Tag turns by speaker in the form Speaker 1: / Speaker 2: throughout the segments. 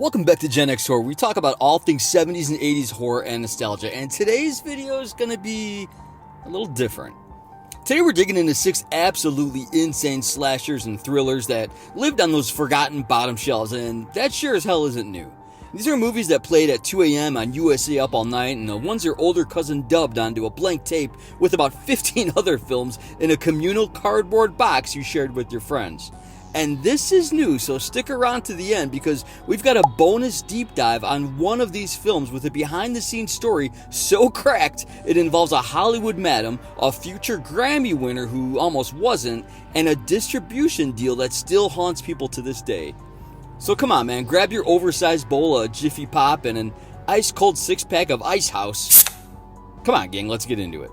Speaker 1: Welcome back to Gen X Horror. We talk about all things 70s and 80s horror and nostalgia, and today's video is going to be a little different. Today we're digging into 6 absolutely insane slashers and thrillers that lived on those forgotten bottom shelves, and that sure as hell isn't new. These are movies that played at 2 a.m. on USA Up All Night, and the ones your older cousin dubbed onto a blank tape with about 15 other films in a communal cardboard box you shared with your friends. And this is new, so stick around to the end because we've got a bonus deep dive on one of these films with a behind-the-scenes story so cracked it involves a Hollywood madam, a future Grammy winner who almost wasn't, and a distribution deal that still haunts people to this day. So come on, man, grab your oversized bowl of Jiffy Pop and an ice-cold 6-pack of Ice House. Come on, gang, let's get into it.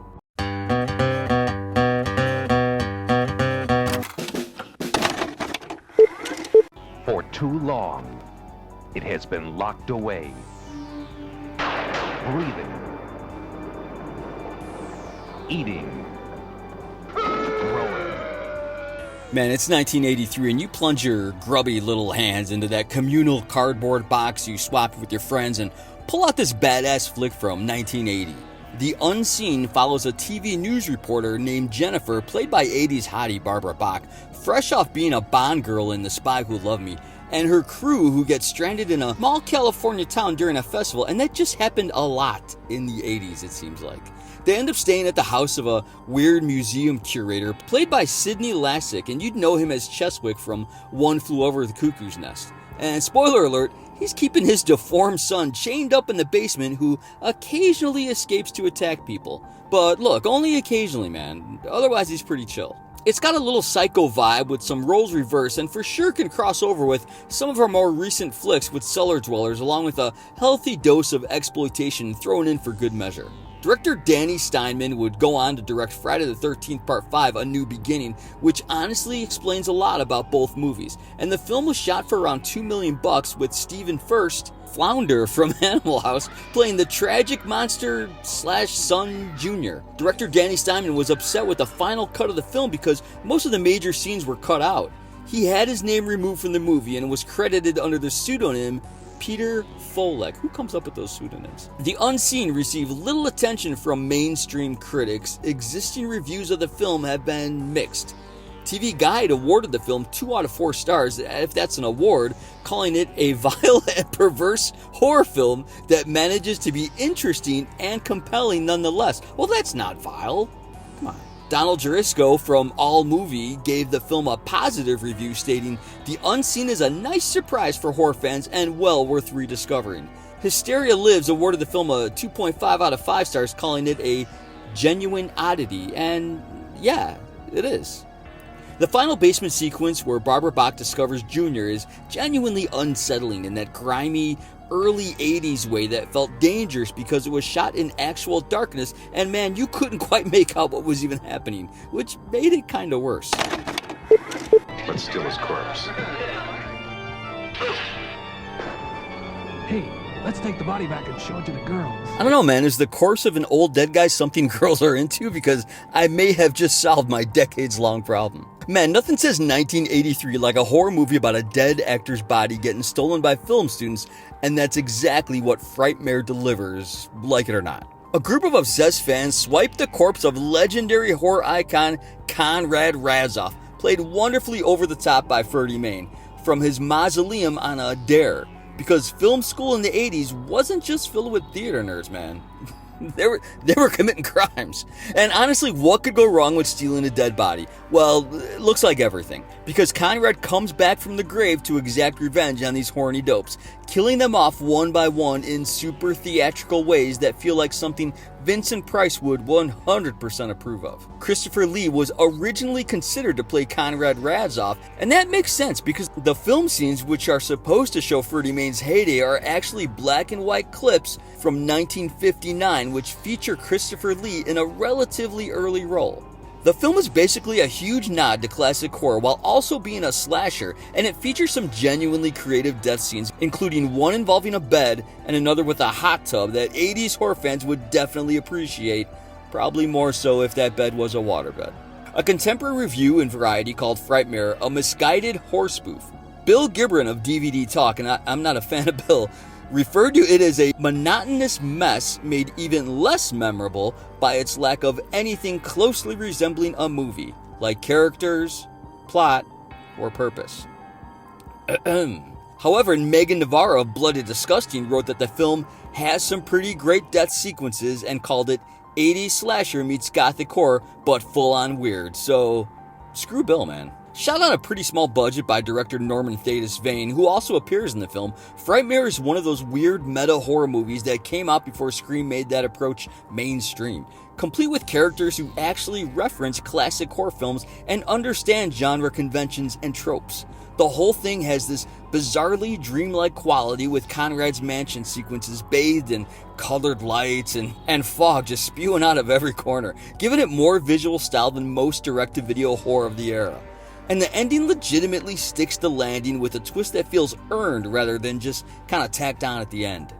Speaker 2: For too long, it has been locked away, breathing, eating, growing.
Speaker 1: Man, it's 1983 and you plunge your grubby little hands into that communal cardboard box you swapped with your friends and pull out this badass flick from 1980. The Unseen follows a TV news reporter named Jennifer, played by 80s hottie Barbara Bach, fresh off being a Bond girl in The Spy Who Loved Me, and her crew who gets stranded in a small California town during a festival, and that just happened a lot in the 80s, it seems like. They end up staying at the house of a weird museum curator, played by Sidney Lassick, and you'd know him as Cheswick from One Flew Over the Cuckoo's Nest. And spoiler alert, he's keeping his deformed son chained up in the basement who occasionally escapes to attack people. But look, only occasionally, man. Otherwise, he's pretty chill. It's got a little psycho vibe with some roles reversed and for sure can cross over with some of our more recent flicks with Cellar Dwellers, along with a healthy dose of exploitation thrown in for good measure. Director Danny Steinman would go on to direct Friday the 13th Part 5, A New Beginning, which honestly explains a lot about both movies. And the film was shot for around $2 million with Stephen Furst, Flounder from Animal House, playing the tragic monster/son Jr. Director Danny Steinman was upset with the final cut of the film because most of the major scenes were cut out. He had his name removed from the movie and was credited under the pseudonym Peter Folek. Who comes up with those pseudonyms? The Unseen received little attention from mainstream critics. Existing reviews of the film have been mixed. TV Guide awarded the film 2 out of 4 stars, if that's an award, calling it a vile and perverse horror film that manages to be interesting and compelling nonetheless. Well, that's not vile. Come on. Donald Jurisco from AllMovie gave the film a positive review, stating, "The Unseen is a nice surprise for horror fans and well worth rediscovering." Hysteria Lives awarded the film a 2.5 out of 5 stars, calling it a genuine oddity, and yeah, it is. The final basement sequence where Barbara Bach discovers Jr. is genuinely unsettling in that grimy, early 80s way that felt dangerous because it was shot in actual darkness, and man, you couldn't quite make out what was even happening, which made it kind of worse.
Speaker 2: Let's steal his corpse.
Speaker 3: Hey, let's take the body back and show it to the girls.
Speaker 1: I don't know, man, is the corpse of an old dead guy something girls are into? Because I may have just solved my decades-long problem. Man, nothing says 1983 like a horror movie about a dead actor's body getting stolen by film students, and that's exactly what Frightmare delivers, like it or not. A group of obsessed fans swiped the corpse of legendary horror icon Conrad Razoff, played wonderfully over the top by Ferdy Mayne, from his mausoleum on a dare. Because film school in the 80s wasn't just filled with theater nerds, man. They were committing crimes. And honestly, what could go wrong with stealing a dead body? Well, it looks like everything. Because Conrad comes back from the grave to exact revenge on these horny dopes, killing them off one by one in super theatrical ways that feel like something Vincent Price would 100% approve of. Christopher Lee was originally considered to play Conrad Razoff, and that makes sense because the film scenes which are supposed to show Ferdy Mayne's heyday are actually black and white clips from 1959 which feature Christopher Lee in a relatively early role. The film is basically a huge nod to classic horror while also being a slasher, and it features some genuinely creative death scenes, including one involving a bed and another with a hot tub that 80s horror fans would definitely appreciate, probably more so if that bed was a waterbed. A contemporary review in Variety called Frightmare a misguided horror spoof. Bill Gibran of DVD Talk, and I'm not a fan of Bill, referred to it as a monotonous mess made even less memorable by its lack of anything closely resembling a movie, like characters, plot, or purpose. However, Megan Navarro of Bloody Disgusting wrote that the film has some pretty great death sequences and called it 80s slasher meets gothic horror, but full on weird. So, screw Bill, man. Shot on a pretty small budget by director Norman Thaddeus Vane, who also appears in the film, Frightmare is one of those weird meta horror movies that came out before Scream made that approach mainstream, complete with characters who actually reference classic horror films and understand genre conventions and tropes. The whole thing has this bizarrely dreamlike quality, with Conrad's mansion sequences bathed in colored lights and fog just spewing out of every corner, giving it more visual style than most direct-to-video horror of the era. And the ending legitimately sticks the landing with a twist that feels earned rather than just kind of tacked on at the end.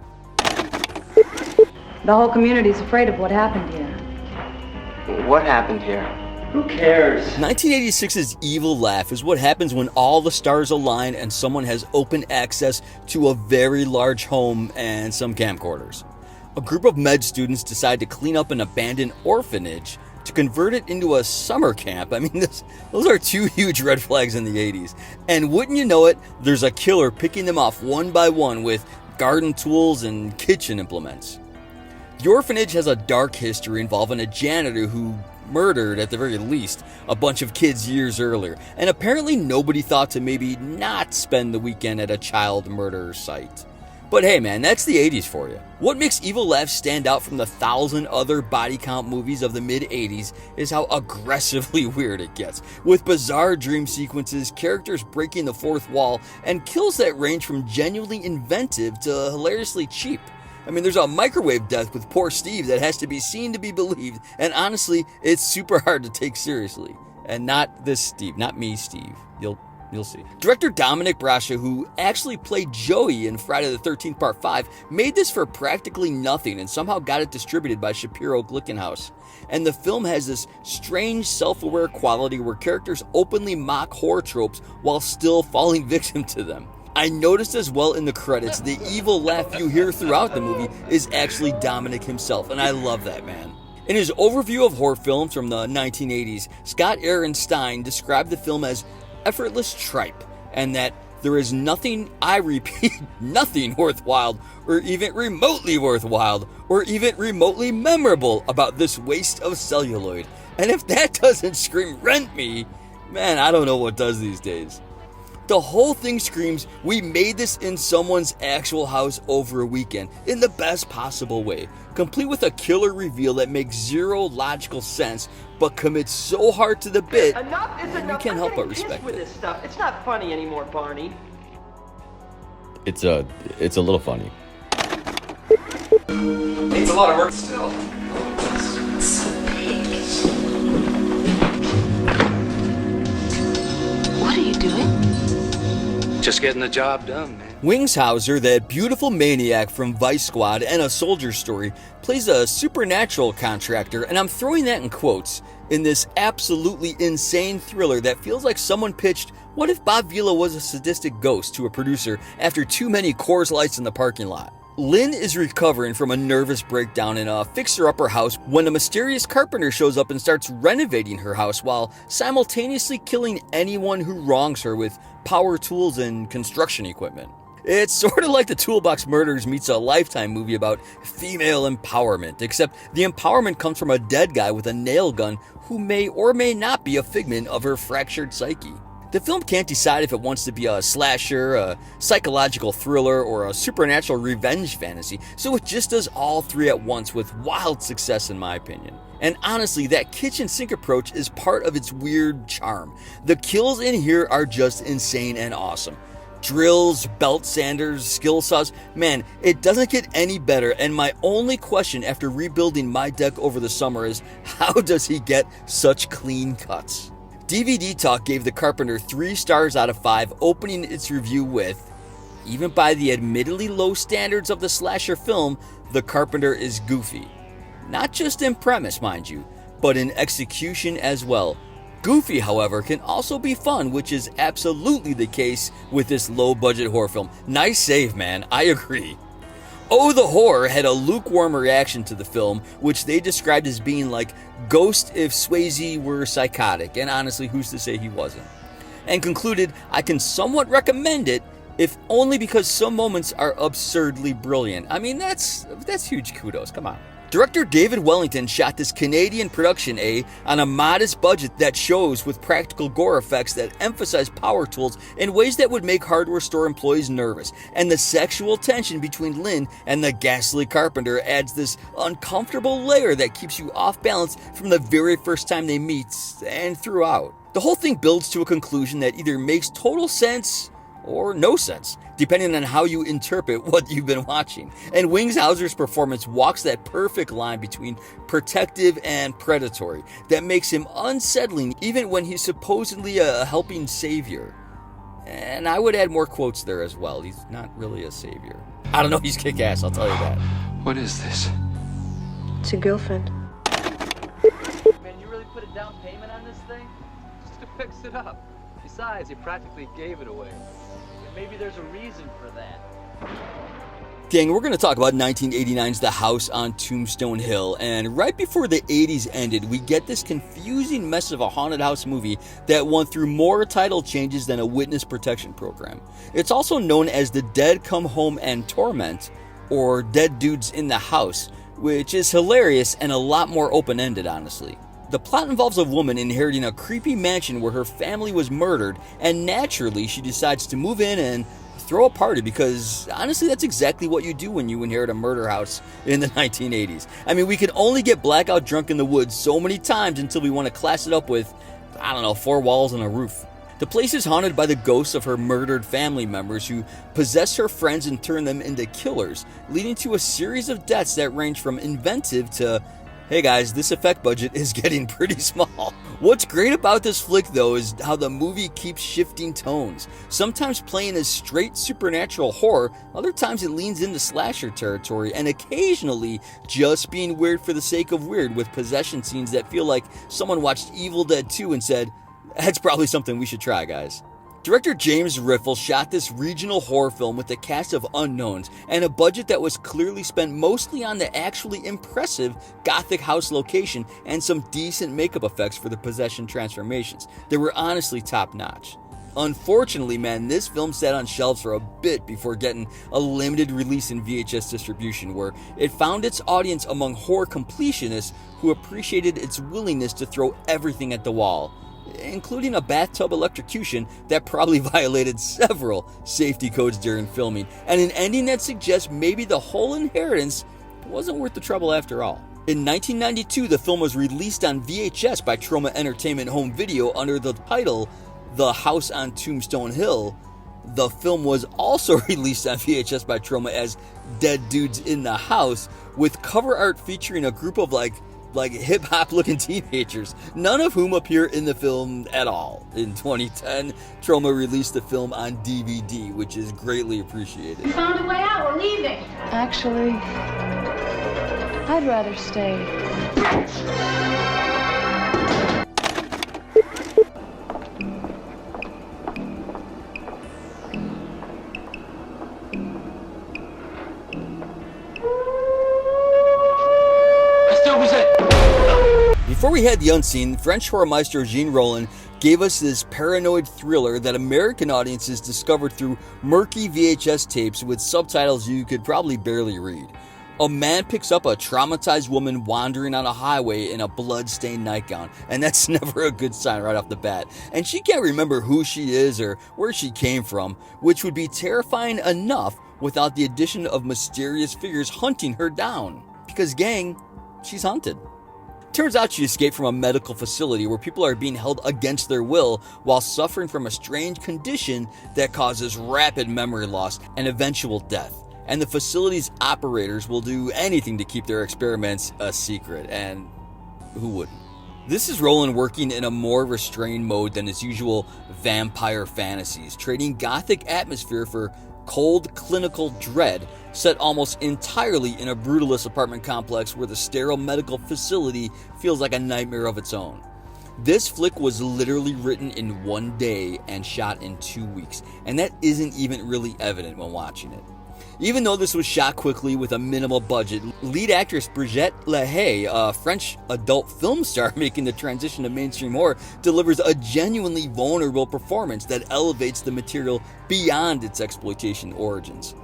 Speaker 4: The whole community's afraid of what happened here.
Speaker 5: What happened here?
Speaker 6: Who cares?
Speaker 1: 1986's Evil Laugh is what happens when all the stars align and someone has open access to a very large home and some camcorders. A group of med students decide to clean up an abandoned orphanage to convert it into a summer camp. I mean, those are two huge red flags in the 80s. And wouldn't you know it, there's a killer picking them off one by one with garden tools and kitchen implements. The orphanage has a dark history involving a janitor who murdered, at the very least, a bunch of kids years earlier, and apparently nobody thought to maybe not spend the weekend at a child murder site. But hey man, that's the 80s for you. What makes Evil Laugh stand out from the 1,000 other body count movies of the mid-80s is how aggressively weird it gets, with bizarre dream sequences, characters breaking the fourth wall, and kills that range from genuinely inventive to hilariously cheap. I mean, there's a microwave death with poor Steve that has to be seen to be believed, and honestly, it's super hard to take seriously. And not this Steve, not me, Steve. You'll see. Director Dominic Brascia, who actually played Joey in Friday the 13th Part 5, made this for practically nothing and somehow got it distributed by Shapiro Glickenhaus. And the film has this strange self-aware quality where characters openly mock horror tropes while still falling victim to them. I noticed as well in the credits, the evil laugh you hear throughout the movie is actually Dominic himself, and I love that, man. In his overview of horror films from the 1980s, Scott Aaron Stein described the film as effortless tripe, and that there is nothing, I repeat, nothing worthwhile, or even remotely worthwhile, or even remotely memorable about this waste of celluloid. And if that doesn't scream rent me, man, I don't know what does these days. The whole thing screams, we made this in someone's actual house over a weekend, in the best possible way, complete with a killer reveal that makes zero logical sense, but commits so hard to the bit,
Speaker 6: Enough is enough.
Speaker 1: you can't help but
Speaker 6: I'm getting
Speaker 1: respect
Speaker 6: pissed with
Speaker 1: it.
Speaker 6: this stuff. It's not funny anymore, Barney.
Speaker 7: It's a little funny.
Speaker 8: Needs a lot of work still.
Speaker 9: What are you doing?
Speaker 8: Just getting the job done, man.
Speaker 1: Wings Hauser, that beautiful maniac from Vice Squad and A Soldier Story, plays a supernatural contractor, and I'm throwing that in quotes, in this absolutely insane thriller that feels like someone pitched, what if Bob Vila was a sadistic ghost, to a producer after too many Coors Lights in the parking lot. Lynn is recovering from a nervous breakdown in a fixer-upper house when a mysterious carpenter shows up and starts renovating her house while simultaneously killing anyone who wrongs her with power tools and construction equipment. It's sort of like the Toolbox Murders meets a Lifetime movie about female empowerment, except the empowerment comes from a dead guy with a nail gun who may or may not be a figment of her fractured psyche. The film can't decide if it wants to be a slasher, a psychological thriller, or a supernatural revenge fantasy, so it just does all three at once with wild success in my opinion. And honestly, that kitchen sink approach is part of its weird charm. The kills in here are just insane and awesome. Drills, belt sanders, skill saws, man, it doesn't get any better, and my only question after rebuilding my deck over the summer is, how does he get such clean cuts? DVD Talk gave The Carpenter 3 stars out of 5, opening its review with, even by the admittedly low standards of the slasher film, The Carpenter is goofy. Not just in premise, mind you, but in execution as well. Goofy, however, can also be fun, which is absolutely the case with this low-budget horror film. Nice save, man. I agree. Oh, the Horror had a lukewarm reaction to the film, which they described as being like Ghost if Swayze were psychotic, and honestly, who's to say he wasn't? And concluded, I can somewhat recommend it, if only because some moments are absurdly brilliant. I mean, that's huge kudos, come on. Director David Wellington shot this Canadian production on a modest budget that shows with practical gore effects that emphasize power tools in ways that would make hardware store employees nervous. And the sexual tension between Lynn and the ghastly Carpenter adds this uncomfortable layer that keeps you off balance from the very first time they meet and throughout. The whole thing builds to a conclusion that either makes total sense or no sense, depending on how you interpret what you've been watching. And Wingshauser's performance walks that perfect line between protective and predatory that makes him unsettling even when he's supposedly a helping savior. And I would add more quotes there as well. He's not really a savior. I don't know, he's kick-ass, I'll tell you that.
Speaker 8: What is this?
Speaker 4: It's your girlfriend.
Speaker 6: Man, you really put a down payment on this thing?
Speaker 3: Just to fix it up. Besides, you practically gave it away.
Speaker 6: Maybe there's a reason for that.
Speaker 1: Gang, we're going to talk about 1989's The House on Tombstone Hill, and right before the 80s ended, we get this confusing mess of a haunted house movie that went through more title changes than a witness protection program. It's also known as The Dead Come Home and Torment, or Dead Dudes in the House, which is hilarious and a lot more open-ended, honestly. The plot involves a woman inheriting a creepy mansion where her family was murdered, and naturally she decides to move in and throw a party because honestly that's exactly what you do when you inherit a murder house in the 1980s. I mean, we can only get blackout drunk in the woods so many times until we want to class it up with, I don't know, 4 walls and a roof. The place is haunted by the ghosts of her murdered family members who possess her friends and turn them into killers, leading to a series of deaths that range from inventive to, hey guys, this effect budget is getting pretty small. What's great about this flick though is how the movie keeps shifting tones. Sometimes playing as straight supernatural horror, other times it leans into slasher territory, and occasionally just being weird for the sake of weird with possession scenes that feel like someone watched Evil Dead 2 and said, that's probably something we should try, guys. Director James Riffle shot this regional horror film with a cast of unknowns and a budget that was clearly spent mostly on the actually impressive Gothic house location and some decent makeup effects for the possession transformations. They were honestly top notch. Unfortunately, man, this film sat on shelves for a bit before getting a limited release in VHS distribution, where it found its audience among horror completionists who appreciated its willingness to throw everything at the wall, including a bathtub electrocution that probably violated several safety codes during filming, and an ending that suggests maybe the whole inheritance wasn't worth the trouble after all. In 1992, the film was released on VHS by Troma Entertainment Home Video under the title The House on Tombstone Hill. The film was also released on VHS by Troma as Dead Dudes in the House, with cover art featuring a group of like hip-hop looking teenagers, none of whom appear in the film at all. In 2010, Troma released the film on DVD, which is greatly appreciated.
Speaker 4: We found a way out. We're leaving. Actually, I'd rather stay.
Speaker 1: Before we had the unseen, French horror maestro Jean Rollin gave us this paranoid thriller that American audiences discovered through murky VHS tapes with subtitles you could probably barely read. A man picks up a traumatized woman wandering on a highway in a blood-stained nightgown, and that's never a good sign right off the bat. And she can't remember who she is or where she came from, which would be terrifying enough without the addition of mysterious figures hunting her down. Because, gang, she's hunted. Turns out she escaped from a medical facility where people are being held against their will while suffering from a strange condition that causes rapid memory loss and eventual death. And the facility's operators will do anything to keep their experiments a secret, and who wouldn't? This is Roland working in a more restrained mode than his usual vampire fantasies, trading gothic atmosphere for cold, clinical dread, set almost entirely in a brutalist apartment complex where the sterile medical facility feels like a nightmare of its own. This flick was literally written in 1 day and shot in 2 weeks, and that isn't even really evident when watching it. Even though this was shot quickly with a minimal budget, lead actress Brigitte Lahaye, a French adult film star making the transition to mainstream horror, delivers a genuinely vulnerable performance that elevates the material beyond its exploitation origins.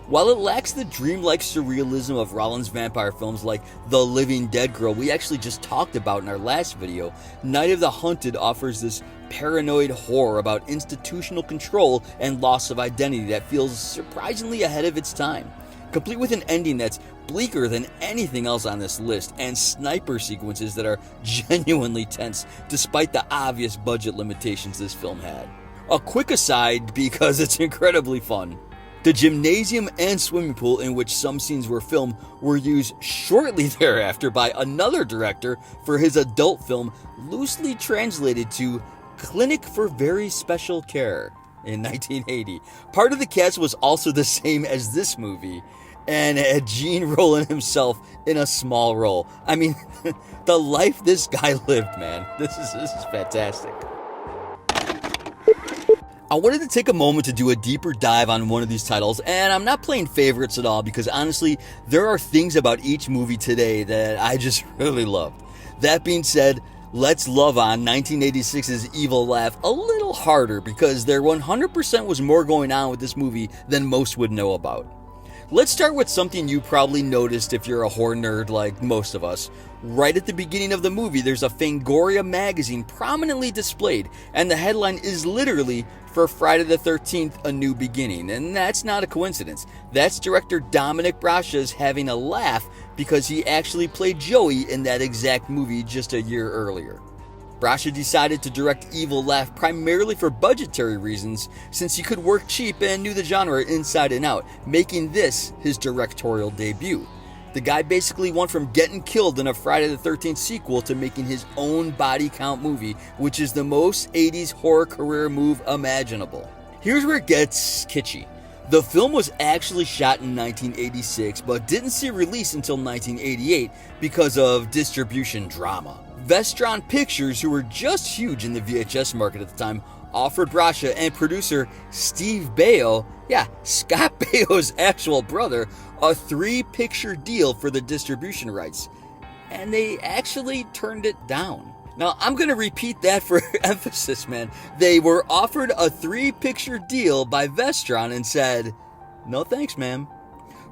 Speaker 1: While it lacks the dreamlike surrealism of Rollins vampire films like The Living Dead Girl we actually just talked about in our last video, Night of the Hunted offers this paranoid horror about institutional control and loss of identity that feels surprisingly ahead of its time, complete with an ending that's bleaker than anything else on this list and sniper sequences that are genuinely tense despite the obvious budget limitations this film had. A quick aside because it's incredibly fun. The gymnasium and swimming pool in which some scenes were filmed were used shortly thereafter by another director for his adult film, loosely translated to Clinic for Very Special Care in 1980. Part of the cast was also the same as this movie, and had Gene Roland himself in a small role. I mean, the life this guy lived, man. This is fantastic. I wanted to take a moment to do a deeper dive on one of these titles, and I'm not playing favorites at all because honestly, there are things about each movie today that I just really loved. That being said, let's love on 1986's Evil Laugh a little harder because there 100% was more going on with this movie than most would know about. Let's start with something you probably noticed if you're a horror nerd like most of us. Right at the beginning of the movie, there's a Fangoria magazine prominently displayed, and the headline is literally for Friday the 13th, A New Beginning, and that's not a coincidence. That's director Dominic Brascia's having a laugh because he actually played Joey in that exact movie just a year earlier. Brascia decided to direct Evil Laugh primarily for budgetary reasons, since he could work cheap and knew the genre inside and out, making this his directorial debut. The guy basically went from getting killed in a Friday the 13th sequel to making his own body count movie, which is the most 80s horror career move imaginable. Here's where it gets kitschy. The film was actually shot in 1986, but didn't see release until 1988 because of distribution drama. Vestron Pictures, who were just huge in the VHS market at the time, offered Brascia and producer Steve Baio, Scott Baio's actual brother, a 3-picture deal for the distribution rights. And they actually turned it down. Now, I'm going to repeat that for emphasis, man. They were offered a 3-picture deal by Vestron and said, "No thanks, ma'am."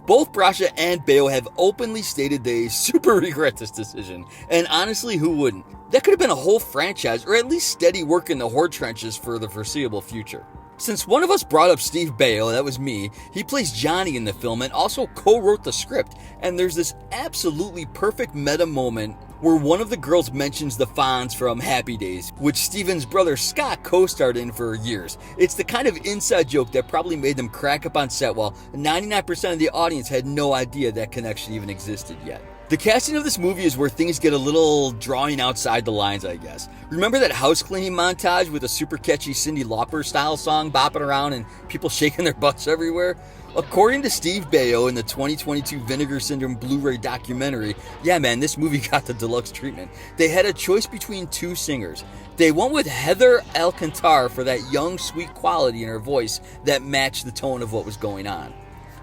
Speaker 1: Both Brascia and Baio have openly stated they super regret this decision, and honestly, who wouldn't? That could have been a whole franchise, or at least steady work in the horror trenches for the foreseeable future. Since one of us brought up Steve Baio, that was me, he plays Johnny in the film and also co-wrote the script, and there's this absolutely perfect meta moment where one of the girls mentions the Fonz from Happy Days, which Steven's brother Scott co-starred in for years. It's the kind of inside joke that probably made them crack up on set while 99% of the audience had no idea that connection even existed yet. The casting of this movie is where things get a little drawing outside the lines, I guess. Remember that house cleaning montage with a super catchy Cyndi Lauper style song bopping around and people shaking their butts everywhere? According to Steve Baio in the 2022 Vinegar Syndrome Blu-ray documentary, this movie got the deluxe treatment. They had a choice between 2 singers. They went with Heather Alcantar for that young, sweet quality in her voice that matched the tone of what was going on.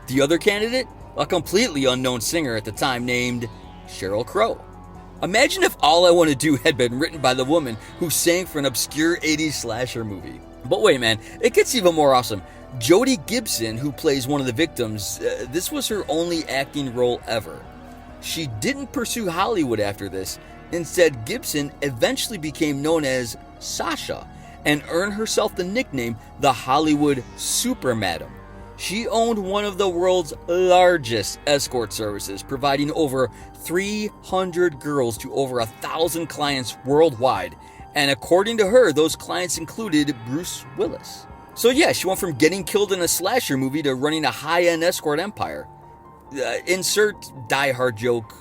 Speaker 1: The other candidate? A completely unknown singer at the time named Sheryl Crow. Imagine if All I Want to Do had been written by the woman who sang for an obscure 80s slasher movie. But wait, man, it gets even more awesome. Jodie Gibson, who plays one of the victims, this was her only acting role ever. She didn't pursue Hollywood after this. Instead, Gibson eventually became known as Sasha and earned herself the nickname the Hollywood Supermadam. She owned one of the world's largest escort services, providing over 300 girls to over 1,000 clients worldwide. And according to her, those clients included Bruce Willis. So she went from getting killed in a slasher movie to running a high-end escort empire. Insert die-hard joke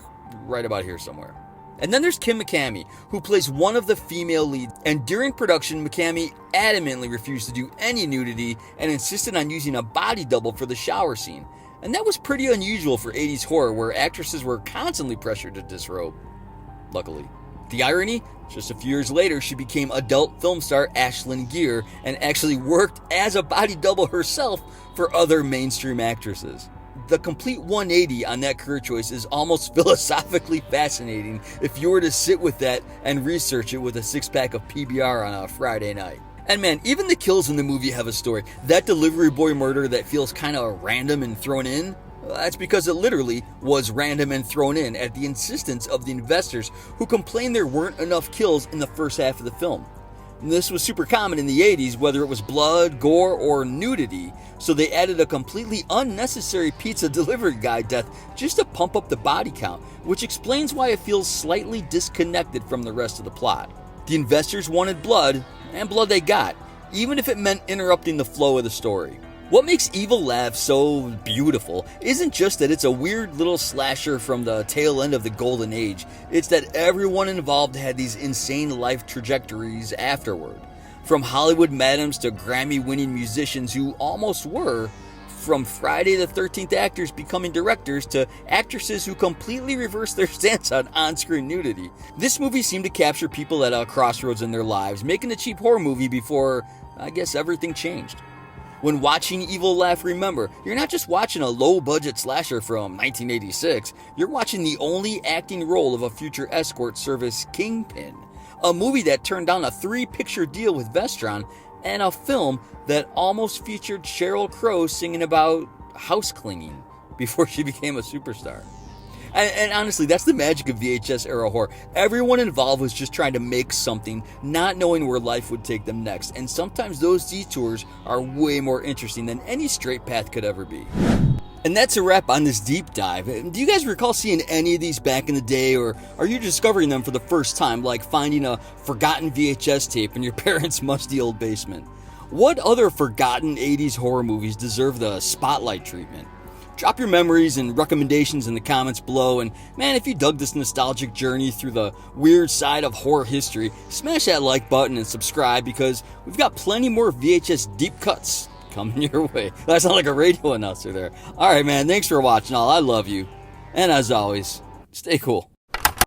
Speaker 1: right about here somewhere. And then there's Kim McCamey, who plays one of the female leads, and during production, McCamey adamantly refused to do any nudity and insisted on using a body double for the shower scene. And that was pretty unusual for 80s horror, where actresses were constantly pressured to disrobe. Luckily. The irony? Just a few years later, she became adult film star Ashlyn Gear and actually worked as a body double herself for other mainstream actresses. The complete 180 on that career choice is almost philosophically fascinating if you were to sit with that and research it with a six-pack of PBR on a Friday night. And man, even the kills in the movie have a story. That delivery boy murder that feels kind of random and thrown in, that's because it literally was random and thrown in at the insistence of the investors who complained there weren't enough kills in the first half of the film. And this was super common in the 80s, whether it was blood, gore, or nudity, so they added a completely unnecessary pizza delivery guy death just to pump up the body count, which explains why it feels slightly disconnected from the rest of the plot. The investors wanted blood, and blood they got, even if it meant interrupting the flow of the story. What makes Evil Laugh so beautiful isn't just that it's a weird little slasher from the tail end of the golden age, it's that everyone involved had these insane life trajectories afterward. From Hollywood madams to Grammy-winning musicians who almost were, from Friday the 13th actors becoming directors to actresses who completely reversed their stance on on-screen nudity. This movie seemed to capture people at a crossroads in their lives, making a cheap horror movie before, I guess, everything changed. When watching Evil Laugh, remember, you're not just watching a low-budget slasher from 1986, you're watching the only acting role of a future escort service kingpin. A movie that turned down a 3-picture deal with Vestron, and a film that almost featured Sheryl Crow singing about house cleaning before she became a superstar. And honestly, that's the magic of VHS era horror. Everyone involved was just trying to make something, not knowing where life would take them next. And sometimes those detours are way more interesting than any straight path could ever be. And that's a wrap on this deep dive. Do you guys recall seeing any of these back in the day, or are you discovering them for the first time, like finding a forgotten VHS tape in your parents' musty old basement? What other forgotten 80s horror movies deserve the spotlight treatment? Drop your memories and recommendations in the comments below, and man, if you dug this nostalgic journey through the weird side of horror history, smash that like button and subscribe, because we've got plenty more VHS deep cuts coming your way. That sounds like a radio announcer there. Alright man, thanks for watching all. I love you. And as always, stay cool.